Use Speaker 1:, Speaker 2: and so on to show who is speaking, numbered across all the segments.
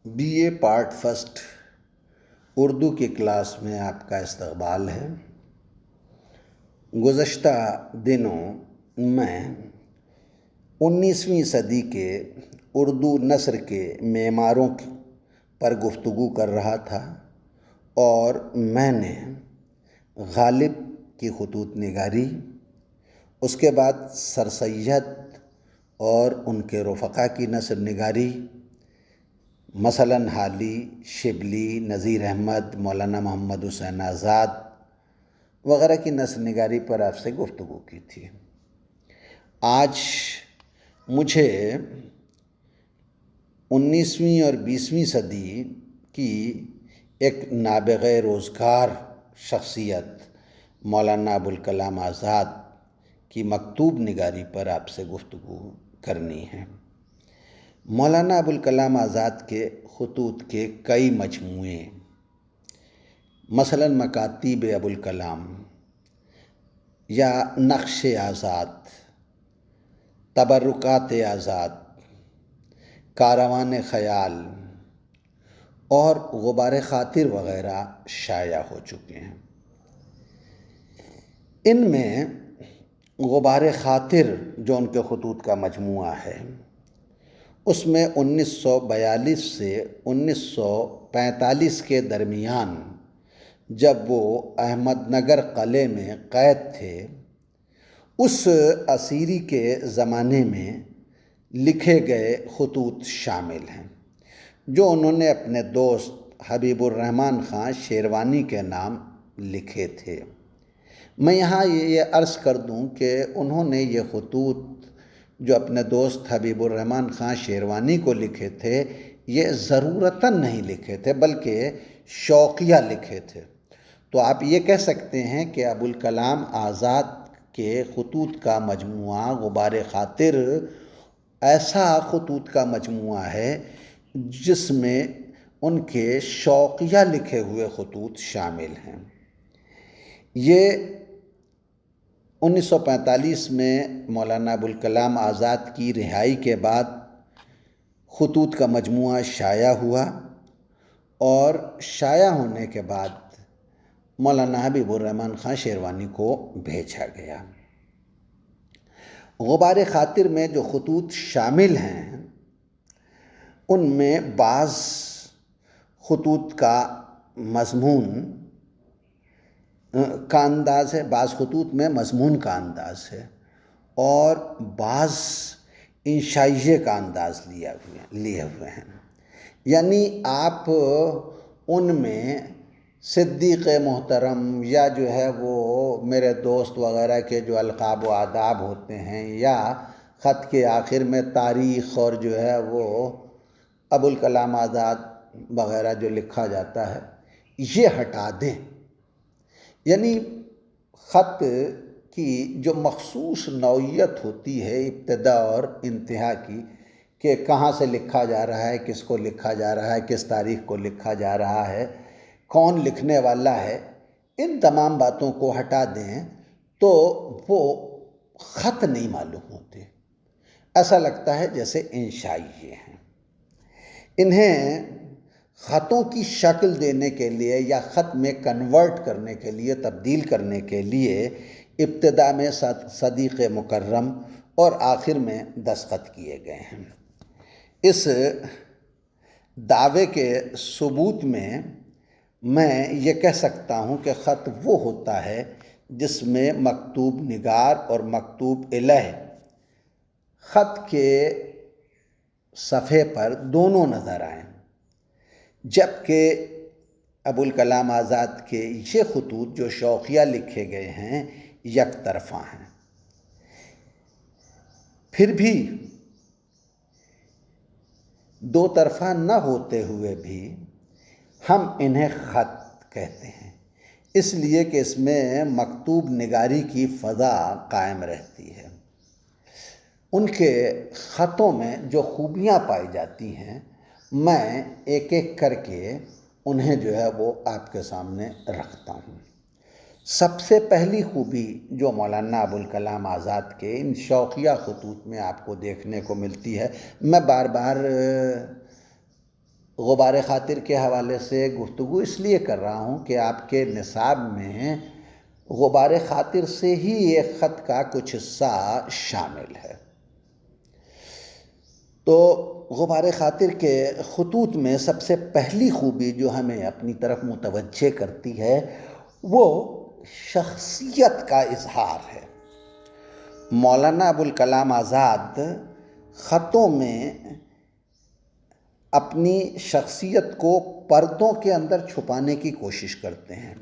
Speaker 1: Be A part first Urdu کی class میں آپ کا استقبال ہے۔ گزشتہ دنوں میں 19ویں صدی کے اردو نثر کے معماروں پر گفتگو کر رہا تھا اور میں نے غالب کی خطوط نگاری، اس کے بعد سر سید اور ان کے رفقا کی نثر نگاری، مثلاً حالی، شبلی، نذیر احمد، مولانا محمد حسین آزاد وغیرہ کی نثر نگاری پر آپ سے گفتگو کی تھی۔ آج مجھے 19ویں اور 20ویں صدی کی ایک نابغہ روزگار شخصیت مولانا ابوالکلام آزاد کی مکتوب نگاری پر آپ سے گفتگو کرنی ہے۔ مولانا ابوالکلام آزاد کے خطوط کے کئی مجموعے، مثلاً مکاتیب ابوالکلام یا نقش آزاد، تبرکات آزاد، کاروان خیال اور غبار خاطر وغیرہ شائع ہو چکے ہیں۔ ان میں غبار خاطر جو ان کے خطوط کا مجموعہ ہے، اس میں 1942 سے 1945 کے درمیان جب وہ احمد نگر قلعے میں قید تھے، اس اسیری کے زمانے میں لکھے گئے خطوط شامل ہیں جو انہوں نے اپنے دوست حبیب الرحمن خان شیروانی کے نام لکھے تھے۔ میں یہاں یہ عرض کر دوں کہ انہوں نے یہ خطوط جو اپنے دوست حبیب الرحمن خان شیروانی کو لکھے تھے، یہ ضرورتاً نہیں لکھے تھے بلکہ شوقیہ لکھے تھے۔ تو آپ یہ کہہ سکتے ہیں کہ ابوالکلام آزاد کے خطوط کا مجموعہ غبار خاطر ایسا خطوط کا مجموعہ ہے جس میں ان کے شوقیہ لکھے ہوئے خطوط شامل ہیں۔ یہ 1945 میں مولانا ابوالکلام آزاد کی رہائی کے بعد خطوط کا مجموعہ شائع ہوا اور شائع ہونے کے بعد مولانا حبیب الرحمن خان شیروانی کو بھیجا گیا۔ غبار خاطر میں جو خطوط شامل ہیں ان میں بعض خطوط کا مضمون کا انداز ہے، بعض خطوط میں مضمون کا انداز ہے اور بعض انشائیے کا انداز لیے ہوئے ہیں۔ یعنی آپ ان میں صدیق محترم یا جو ہے وہ میرے دوست وغیرہ کے جو القاب و آداب ہوتے ہیں، یا خط کے آخر میں تاریخ اور جو ہے وہ ابوالکلام آزاد وغیرہ جو لکھا جاتا ہے، یہ ہٹا دیں۔ یعنی خط کی جو مخصوص نوعیت ہوتی ہے ابتدا اور انتہا کی، کہ کہاں سے لکھا جا رہا ہے، کس کو لکھا جا رہا ہے، کس تاریخ کو لکھا جا رہا ہے، کون لکھنے والا ہے، ان تمام باتوں کو ہٹا دیں تو وہ خط نہیں معلوم ہوتے، ایسا لگتا ہے جیسے انشائیے ہیں۔ انہیں خطوں کی شکل دینے کے لیے یا خط میں کنورٹ کرنے کے لیے، تبدیل کرنے کے لیے ابتدا میں صدیق مکرم اور آخر میں دستخط کیے گئے ہیں۔ اس دعوے کے ثبوت میں یہ کہہ سکتا ہوں کہ خط وہ ہوتا ہے جس میں مکتوب نگار اور مکتوب الیہ خط کے صفحے پر دونوں نظر آئیں، جبکہ ابوالکلام آزاد کے یہ خطوط جو شوقیہ لکھے گئے ہیں یک طرفہ ہیں۔ پھر بھی دو طرفہ نہ ہوتے ہوئے بھی ہم انہیں خط کہتے ہیں، اس لیے کہ اس میں مکتوب نگاری کی فضا قائم رہتی ہے۔ ان کے خطوں میں جو خوبیاں پائی جاتی ہیں، میں ایک ایک کر کے انہیں جو ہے وہ آپ کے سامنے رکھتا ہوں۔ سب سے پہلی خوبی جو مولانا ابوالکلام آزاد کے ان شوقیہ خطوط میں آپ کو دیکھنے کو ملتی ہے، میں بار بار غبار خاطر کے حوالے سے گفتگو اس لیے کر رہا ہوں کہ آپ کے نصاب میں غبار خاطر سے ہی ایک خط کا کچھ حصہ شامل ہے۔ تو غبار خاطر کے خطوط میں سب سے پہلی خوبی جو ہمیں اپنی طرف متوجہ کرتی ہے وہ شخصیت کا اظہار ہے۔ مولانا ابوالکلام آزاد خطوں میں اپنی شخصیت کو پردوں کے اندر چھپانے کی کوشش کرتے ہیں،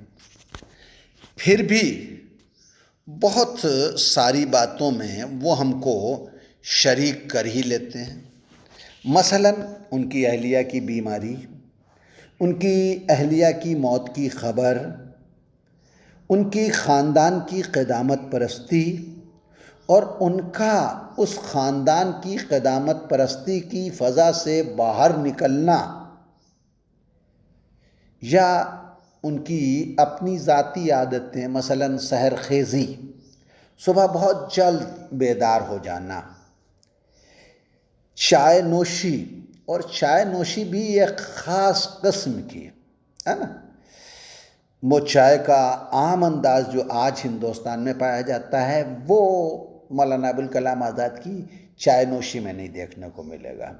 Speaker 1: پھر بھی بہت ساری باتوں میں وہ ہم کو شریک کر ہی لیتے ہیں۔ مثلاً ان کی اہلیہ کی بیماری، ان کی اہلیہ کی موت کی خبر، ان کی خاندان کی قدامت پرستی اور ان کا اس خاندان کی قدامت پرستی کی فضا سے باہر نکلنا، یا ان کی اپنی ذاتی عادتیں، مثلاً سحر خیزی، صبح بہت جلد بیدار ہو جانا، چائے نوشی، اور چائے نوشی بھی ایک خاص قسم کی ہے نا، وہ چائے کا عام انداز جو آج ہندوستان میں پایا جاتا ہے وہ مولانا ابوالکلام آزاد کی چائے نوشی میں نہیں دیکھنے کو ملے گا۔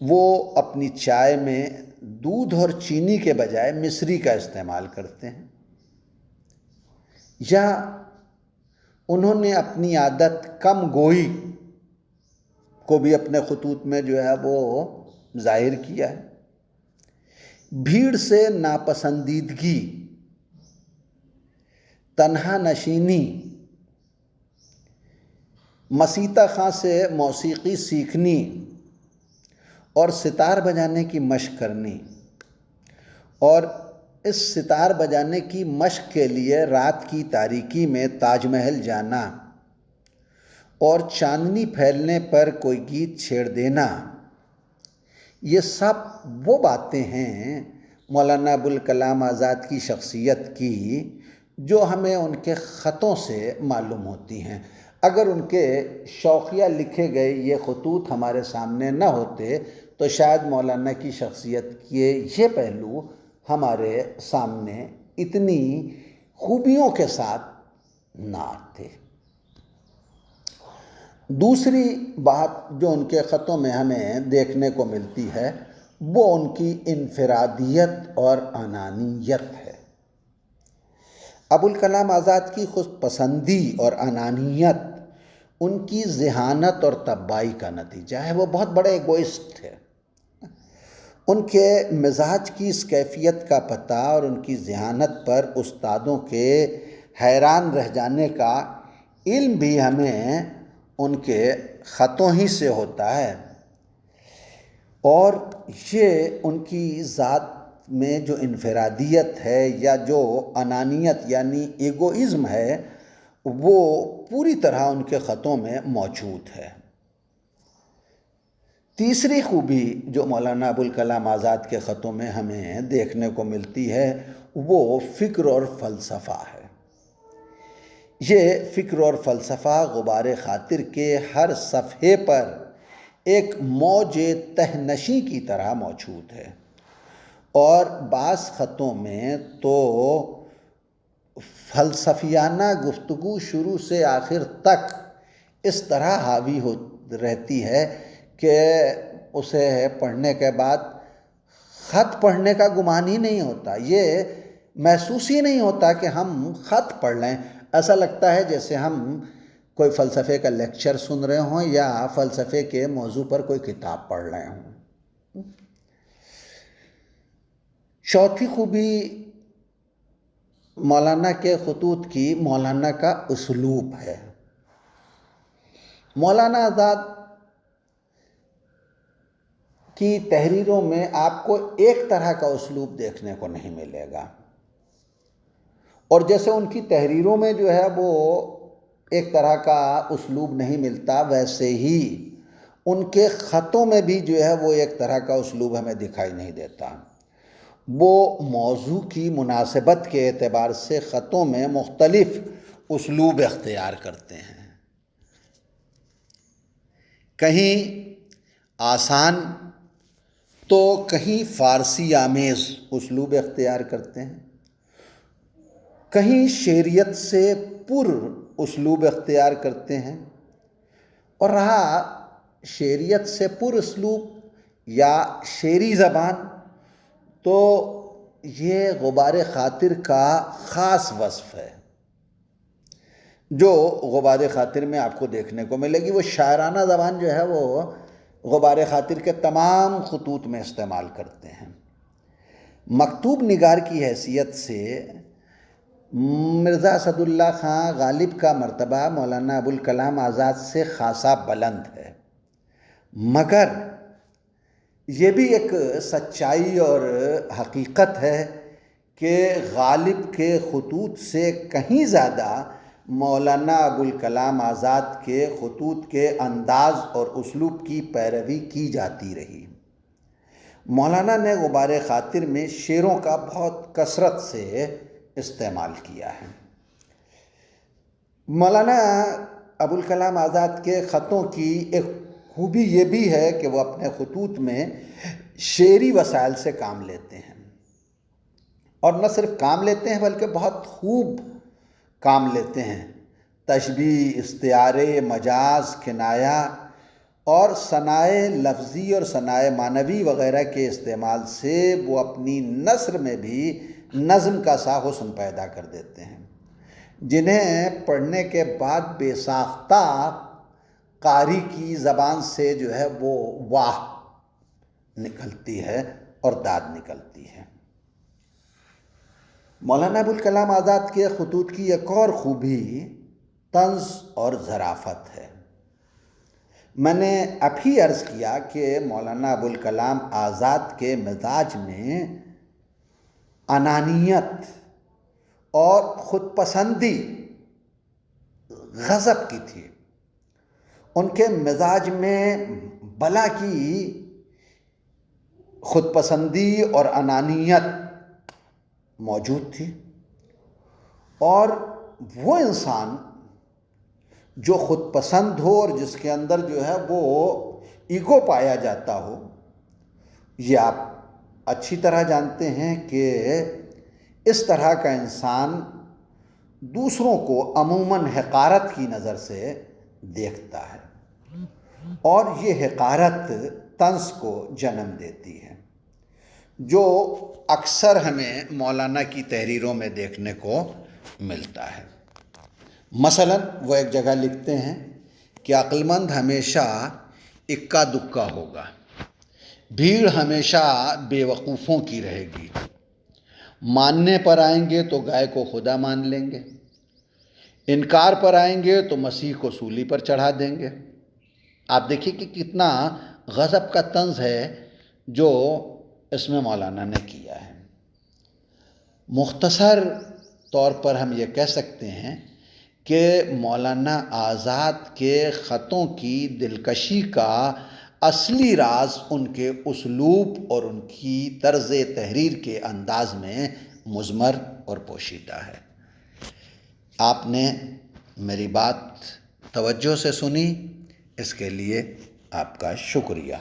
Speaker 1: وہ اپنی چائے میں دودھ اور چینی کے بجائے مصری کا استعمال کرتے ہیں، یا انہوں نے اپنی عادت کم گوئی کو بھی اپنے خطوط میں جو ہے وہ ظاہر کیا ہے۔ بھیڑ سے ناپسندیدگی، تنہا نشینی، مسیطہ خاں سے موسیقی سیکھنی اور ستار بجانے کی مشق کرنی، اور اس ستار بجانے کی مشق کے لیے رات کی تاریکی میں تاج محل جانا اور چاندنی پھیلنے پر کوئی گیت چھیڑ دینا، یہ سب وہ باتیں ہیں مولانا ابوالکلام آزاد کی شخصیت کی جو ہمیں ان کے خطوں سے معلوم ہوتی ہیں۔ اگر ان کے شوقیہ لکھے گئے یہ خطوط ہمارے سامنے نہ ہوتے تو شاید مولانا کی شخصیت کے یہ پہلو ہمارے سامنے اتنی خوبیوں کے ساتھ نہ آتے۔ دوسری بات جو ان کے خطوں میں ہمیں دیکھنے کو ملتی ہے وہ ان کی انفرادیت اور انانیت ہے۔ ابوالکلام آزاد کی خود پسندی اور انانیت ان کی ذہانت اور طباعی کا نتیجہ ہے۔ وہ بہت بڑے ایگوئسٹ تھے۔ ان کے مزاج کی اس کیفیت کا پتہ اور ان کی ذہانت پر استادوں کے حیران رہ جانے کا علم بھی ہمیں ان کے خطوں ہی سے ہوتا ہے، اور یہ ان کی ذات میں جو انفرادیت ہے یا جو انانیت یعنی ایگوئزم ہے وہ پوری طرح ان کے خطوں میں موجود ہے۔ تیسری خوبی جو مولانا ابوالکلام آزاد کے خطوں میں ہمیں دیکھنے کو ملتی ہے وہ فکر اور فلسفہ ہے۔ یہ فکر اور فلسفہ غبار خاطر کے ہر صفحے پر ایک موج تہنشیں کی طرح موجود ہے، اور بعض خطوں میں تو فلسفیانہ گفتگو شروع سے آخر تک اس طرح حاوی ہو رہتی ہے کہ اسے پڑھنے کے بعد خط پڑھنے کا گمان ہی نہیں ہوتا، یہ محسوس ہی نہیں ہوتا کہ ہم خط پڑھ لیں۔ ایسا لگتا ہے جیسے ہم کوئی فلسفے کا لیکچر سن رہے ہوں یا فلسفے کے موضوع پر کوئی کتاب پڑھ رہے ہوں۔ چوتھی خوبی مولانا کے خطوط کی مولانا کا اسلوب ہے۔ مولانا آزاد کی تحریروں میں آپ کو ایک طرح کا اسلوب دیکھنے کو نہیں ملے گا، اور جیسے ان کی تحریروں میں جو ہے وہ ایک طرح کا اسلوب نہیں ملتا، ویسے ہی ان کے خطوں میں بھی جو ہے وہ ایک طرح کا اسلوب ہمیں دکھائی نہیں دیتا۔ وہ موضوع کی مناسبت کے اعتبار سے خطوں میں مختلف اسلوب اختیار کرتے ہیں، کہیں آسان تو کہیں فارسی آمیز اسلوب اختیار کرتے ہیں، کہیں شعریت سے پر اسلوب اختیار کرتے ہیں، اور رہا شعریت سے پر اسلوب یا شعری زبان، تو یہ غبار خاطر کا خاص وصف ہے جو غبار خاطر میں آپ کو دیکھنے کو ملے گی۔ وہ شاعرانہ زبان جو ہے وہ غبار خاطر کے تمام خطوط میں استعمال کرتے ہیں۔ مکتوب نگار کی حیثیت سے مرزا اسد اللہ خان غالب کا مرتبہ مولانا ابوالکلام آزاد سے خاصا بلند ہے، مگر یہ بھی ایک سچائی اور حقیقت ہے کہ غالب کے خطوط سے کہیں زیادہ مولانا ابوالکلام آزاد کے خطوط کے انداز اور اسلوب کی پیروی کی جاتی رہی۔ مولانا نے غبار خاطر میں شعروں کا بہت کثرت سے استعمال کیا ہے۔ مولانا ابوالکلام آزاد کے خطوں کی ایک خوبی یہ بھی ہے کہ وہ اپنے خطوط میں شعری وسائل سے کام لیتے ہیں، اور نہ صرف کام لیتے ہیں بلکہ بہت خوب کام لیتے ہیں۔ تشبیہ، استعارے، مجاز، کنایہ اور ثنائے لفظی اور ثنائے معنوی وغیرہ کے استعمال سے وہ اپنی نثر میں بھی نظم کا سا حسن پیدا کر دیتے ہیں، جنہیں پڑھنے کے بعد بے ساختہ قاری کی زبان سے جو ہے وہ واہ نکلتی ہے اور داد نکلتی ہے۔ مولانا ابوالکلام آزاد کے خطوط کی ایک اور خوبی طنز اور ظرافت ہے۔ میں نے ابھی عرض کیا کہ مولانا ابوالکلام آزاد کے مزاج میں انانیت اور خود پسندی غضب کی تھی۔ ان کے مزاج میں بلا کی خود پسندی اور انانیت موجود تھی، اور وہ انسان جو خود پسند ہو اور جس کے اندر جو ہے وہ ایگو پایا جاتا ہو، یہ آپ اچھی طرح جانتے ہیں کہ اس طرح کا انسان دوسروں کو عموماً حقارت کی نظر سے دیکھتا ہے، اور یہ حقارت طنز کو جنم دیتی ہے، جو اکثر ہمیں مولانا کی تحریروں میں دیکھنے کو ملتا ہے۔ مثلاً وہ ایک جگہ لکھتے ہیں کہ عقل مند ہمیشہ اکا دکا ہوگا، بھیڑ ہمیشہ بے وقوفوں کی رہے گی، ماننے پر آئیں گے تو گائے کو خدا مان لیں گے، انکار پر آئیں گے تو مسیح کو سولی پر چڑھا دیں گے۔ آپ دیکھیے کہ کتنا غضب کا طنز ہے جو اس میں مولانا نے کیا ہے۔ مختصر طور پر ہم یہ کہہ سکتے ہیں کہ مولانا آزاد کے خطوں کی دلکشی کا اصلی راز ان کے اسلوب اور ان کی طرز تحریر کے انداز میں مضمر اور پوشیدہ ہے۔ آپ نے میری بات توجہ سے سنی، اس کے لیے آپ کا شکریہ۔